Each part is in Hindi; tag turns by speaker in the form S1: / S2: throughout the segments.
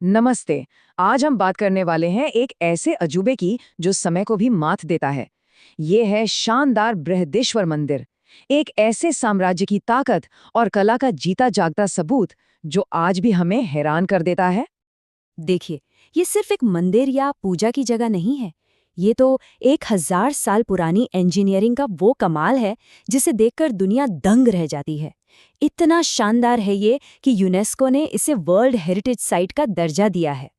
S1: नमस्ते। आज हम बात करने वाले हैं एक ऐसे अजूबे की जो समय को भी मात देता है। ये है शानदार बृहदेश्वर मंदिर, एक ऐसे साम्राज्य की ताकत और कला का जीता जागता सबूत जो आज भी हमें हैरान कर देता है।
S2: देखिए, ये सिर्फ एक मंदिर या पूजा की जगह नहीं है। ये तो 1000 साल पुरानी इंजीनियरिंग का वो कमाल है जिसे देखकर दुनिया दंग रह जाती है। इतना शानदार है ये कि यूनेस्को ने इसे वर्ल्ड हेरिटेज साइट का दर्जा दिया है।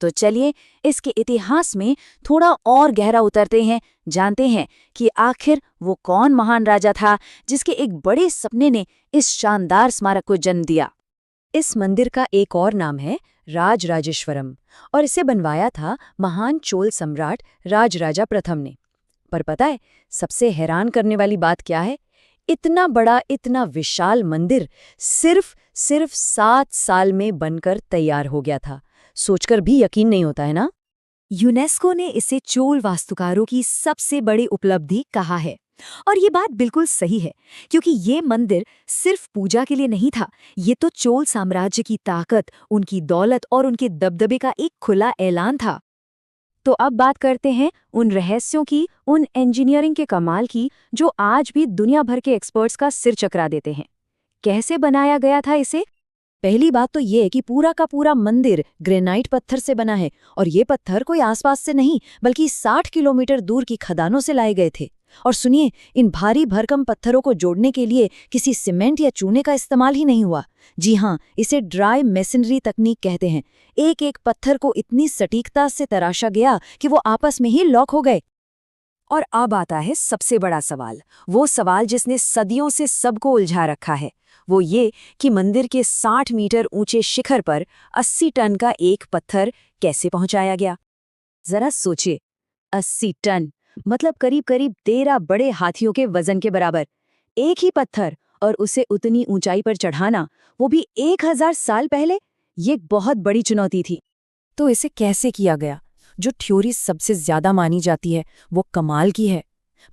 S2: तो चलिए इसके इतिहास में थोड़ा और गहरा उतरते हैं, जानते हैं कि आखिर वो कौन महान राजा था जिसके एक बड़े सपने ने इस शानदार स्मारक को जन्म दिया। इस मंदिर का एक और नाम है राजराजेश्वरम और इसे बनवाया था महान चोल सम्राट राजराजा प्रथम ने। पर पता है सबसे हैरान करने वाली बात क्या है? इतना बड़ा, इतना विशाल मंदिर सिर्फ 7 साल में बनकर तैयार हो गया था। सोचकर भी यकीन नहीं होता है ना। यूनेस्को ने इसे चोल वास्तुकारों की सबसे बड़ी उपलब्धि कहा है। और ये बात बिल्कुल सही है, क्योंकि ये मंदिर सिर्फ पूजा के लिए नहीं था। ये तो चोल साम्राज्य की ताकत, उनकी दौलत और उनके दबदबे का एक खुला ऐलान था। तो अब बात करते हैं उन रहस्यों की, उन इंजीनियरिंग के कमाल की जो आज भी दुनिया भर के एक्सपर्ट्स का सिर चकरा देते हैं। कैसे बनाया गया था इसे? पहली बात तो ये है कि पूरा का पूरा मंदिर ग्रेनाइट पत्थर से बना है और ये पत्थर कोई आसपास से नहीं बल्कि 60 किलोमीटर दूर की खदानों से लाए गए थे। और सुनिए, इन भारी भरकम पत्थरों को जोड़ने के लिए किसी सीमेंट या चूने का इस्तेमाल ही नहीं हुआ। जी हाँ, इसे ड्राई मेसनरी तकनीक कहते हैं। एक एक पत्थर को इतनी सटीकता से तराशा गया कि वो आपस में ही लॉक हो गए। और अब आता है सबसे बड़ा सवाल, वो सवाल जिसने सदियों से सबको उलझा रखा है। वो ये कि मंदिर के 60 मीटर ऊंचे शिखर पर 80 टन का एक पत्थर कैसे पहुंचाया गया? जरा सोचिए, 80 टन मतलब करीब करीब 13 बड़े हाथियों के वजन के बराबर। एक ही पत्थर और उसे उतनी ऊंचाई पर चढ़ाना, वो भी 1000 साल पहले, ये एक बहुत बड़ी चुनौती थी। तो इसे कैसे किया गया? जो थ्योरी सबसे ज्यादा मानी जाती है वो कमाल की है।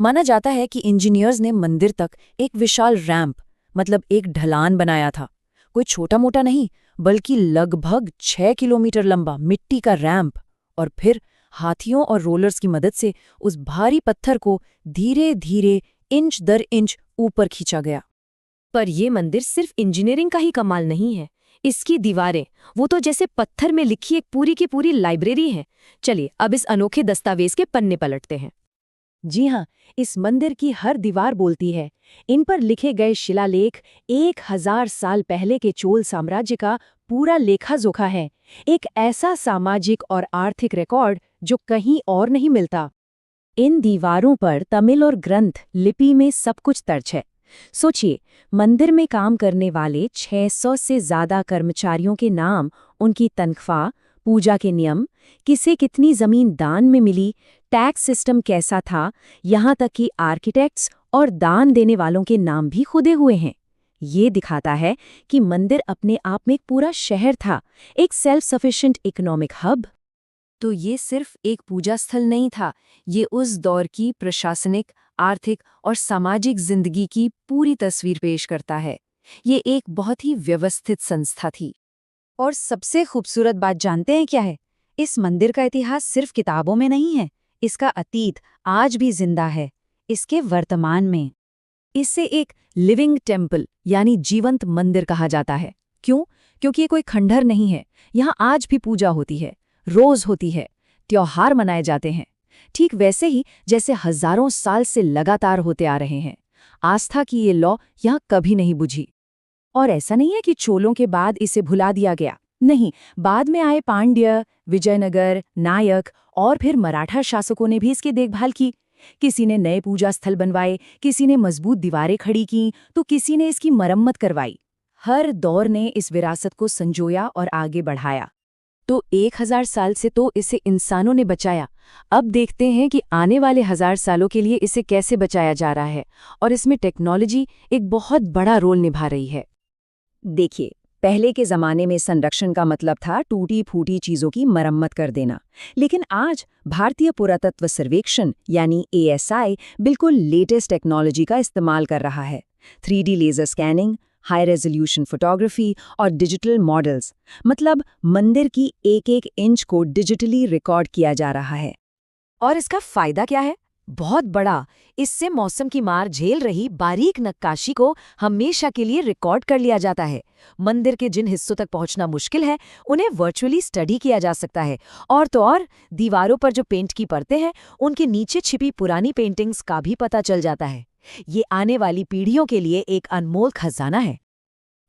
S2: माना जाता है कि इंजीनियर्स ने मंदिर तक एक विशाल रैंप, मतलब एक ढलान बनाया था। कोई छोटा मोटा नहीं, बल्कि लगभग 6 किलोमीटर लंबा मिट्टी का रैंप। और फिर हाथियों और रोलर्स की मदद से उस भारी पत्थर को धीरे धीरे, इंच दर इंच ऊपर खींचा गया। पर यह मंदिर सिर्फ इंजीनियरिंग का ही कमाल नहीं है। इसकी दीवारें, वो तो जैसे पत्थर में लिखी एक पूरी की पूरी लाइब्रेरी है। चलिए अब इस अनोखे दस्तावेज के पन्ने पलटते हैं। जी हाँ, इस मंदिर की हर दीवार बोलती है। इन पर लिखे गए शिलालेख 1000 साल पहले के चोल साम्राज्य का पूरा लेखा जोखा है। एक ऐसा सामाजिक और आर्थिक रिकॉर्ड जो कहीं और नहीं मिलता। इन दीवारों पर तमिल और ग्रंथ लिपि में सब कुछ दर्ज है। सोचिए, मंदिर में काम करने वाले 600 से ज्यादा कर्मचारियों के नाम, उनकी तनख्वाह, पूजा के नियम, किसे कितनी जमीन दान में मिली, टैक्स सिस्टम कैसा था, यहाँ तक कि आर्किटेक्ट्स और दान देने वालों के नाम भी खुदे हुए हैं। ये दिखाता है कि मंदिर अपने आप में एक पूरा शहर था, एक सेल्फ सफिशिएंट इकोनॉमिक हब। तो ये सिर्फ एक पूजा स्थल नहीं था, ये उस दौर की प्रशासनिक, आर्थिक और सामाजिक जिंदगी की पूरी तस्वीर पेश करता है। ये एक बहुत ही व्यवस्थित संस्था थी। और सबसे खूबसूरत बात जानते हैं क्या है? इस मंदिर का इतिहास सिर्फ किताबों में नहीं है, इसका अतीत आज भी जिंदा है, इसके वर्तमान में। इसे एक लिविंग टेम्पल यानी जीवंत मंदिर कहा जाता है। क्यों? क्योंकि ये कोई खंडहर नहीं है। यहाँ आज भी पूजा होती है, रोज होती है, त्योहार मनाए जाते हैं, ठीक वैसे ही जैसे हजारों साल से लगातार होते आ रहे हैं। आस्था की ये लौ यहाँ कभी नहीं बुझी। और ऐसा नहीं है कि चोलों के बाद इसे भुला दिया गया। नहीं, बाद में आए पांड्य, विजयनगर, नायक और फिर मराठा शासकों ने भी इसकी देखभाल की। किसी ने नए पूजा स्थल बनवाए, किसी ने मजबूत दीवारें खड़ी की, तो किसी ने इसकी मरम्मत करवाई। हर दौर ने इस विरासत को संजोया और आगे बढ़ाया। तो 1000 साल से तो इसे इंसानों ने बचाया। अब देखते हैं कि आने वाले 1000 सालों के लिए इसे कैसे बचाया जा रहा है, और इसमें टेक्नोलॉजी एक बहुत बड़ा रोल निभा रही है। देखिए, पहले के जमाने में संरक्षण का मतलब था टूटी फूटी चीजों की मरम्मत कर देना, लेकिन आज भारतीय पुरातत्व सर्वेक्षण यानी ASI बिल्कुल लेटेस्ट टेक्नोलॉजी का इस्तेमाल कर रहा है। 3D laser scanning, high resolution photography और डिजिटल मॉडल्स। मतलब मंदिर की एक एक इंच को डिजिटली रिकॉर्ड किया जा रहा है।
S1: और इसका फायदा क्या है? बहुत बड़ा। इससे मौसम की मार झेल रही बारीक नक्काशी को हमेशा के लिए रिकॉर्ड कर लिया जाता है। मंदिर के जिन हिस्सों तक पहुंचना मुश्किल है, उन्हें वर्चुअली स्टडी किया जा सकता है। और तो और, दीवारों पर जो पेंट की परतें हैं, उनके नीचे छिपी पुरानी पेंटिंग्स का भी पता चल जाता है। ये आने वाली पीढ़ियों के लिए एक अनमोल खजाना है।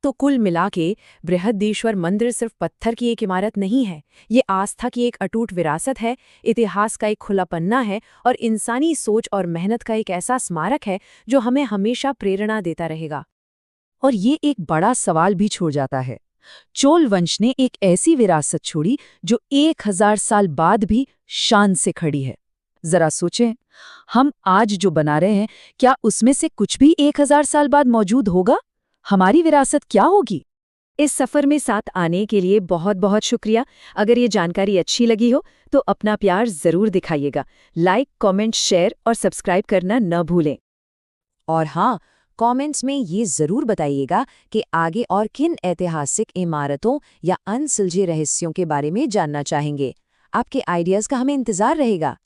S2: तो कुल मिला के बृहदेश्वर मंदिर सिर्फ पत्थर की एक इमारत नहीं है, ये आस्था की एक अटूट विरासत है, इतिहास का एक खुला पन्ना है और इंसानी सोच और मेहनत का एक ऐसा स्मारक है जो हमें हमेशा प्रेरणा देता रहेगा। और ये एक बड़ा सवाल भी छोड़ जाता है। चोल वंश ने एक ऐसी विरासत छोड़ी जो 1000 साल बाद भी शान से खड़ी है। जरा सोचें, हम आज जो बना रहे हैं, क्या उसमें से कुछ भी 1000 साल बाद मौजूद होगा? हमारी विरासत क्या होगी? इस सफर में साथ आने के लिए बहुत बहुत शुक्रिया। अगर ये जानकारी अच्छी लगी हो तो अपना प्यार जरूर दिखाइएगा। लाइक, कमेंट, शेयर और सब्सक्राइब करना न भूलें।
S1: और हाँ, कमेंट्स में ये जरूर बताइएगा कि आगे और किन ऐतिहासिक इमारतों या अनसुलझे रहस्यों के बारे में जानना चाहेंगे। आपके आइडियाज का हमें इंतजार रहेगा।